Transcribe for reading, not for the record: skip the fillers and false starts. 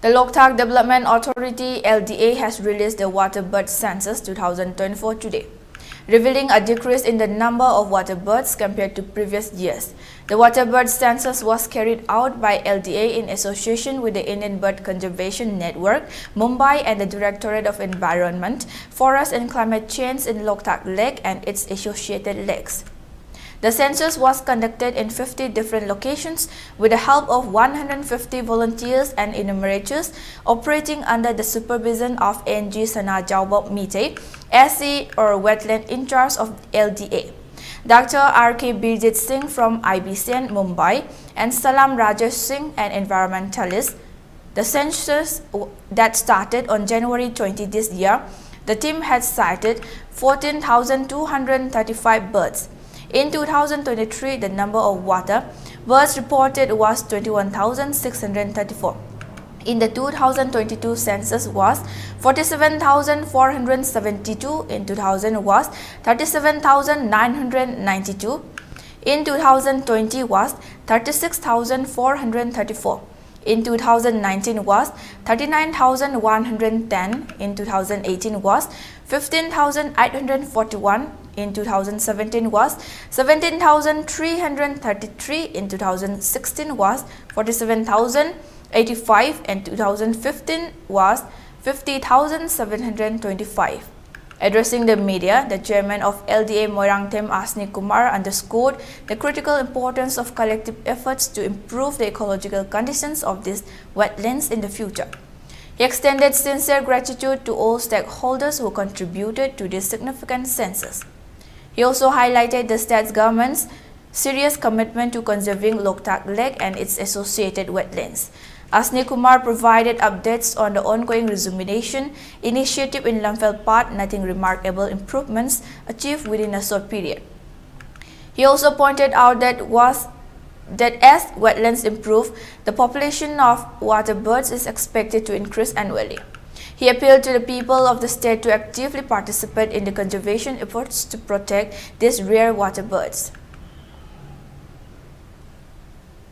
The Loktak Development Authority (LDA) has released the Waterbird Census 2024 today, revealing a decrease in the number of waterbirds compared to previous years. The Waterbird Census was carried out by LDA in association with the Indian Bird Conservation Network, Mumbai, and the Directorate of Environment, Forest and Climate Change in Loktak Lake and its associated lakes. The census was conducted in 50 different locations with the help of 150 volunteers and enumerators operating under the supervision of NG Sanajawbok Mite, SC or Wetland in charge of LDA. Dr. R.K. Birjit Singh from IBCN Mumbai and Salam Rajesh Singh, an environmentalist. The census that started on January 20 this year, the team had cited 14,235 birds. In 2023, the number of waterbirds reported was 21,634. In the 2022 census was 47,472. In 2000 was 37,992. In 2020 was 36,434. In 2019 was 39,110. In 2018 was 15,841. In 2017 was 17,333. In 2016 was 47,085. And 2015 was 50,725. Addressing the media, the chairman of LDA Moirangthem Asni Kumar underscored the critical importance of collective efforts to improve the ecological conditions of these wetlands in the future. He extended sincere gratitude to all stakeholders who contributed to this significant census. He also highlighted the state government's serious commitment to conserving Loktak Lake and its associated wetlands. Asni Kumar provided updates on the ongoing rejuvenation initiative in Lamphel Part, noting remarkable improvements achieved within a short period. He also pointed out that as wetlands improve, the population of waterbirds is expected to increase annually. He appealed to the people of the state to actively participate in the conservation efforts to protect these rare waterbirds.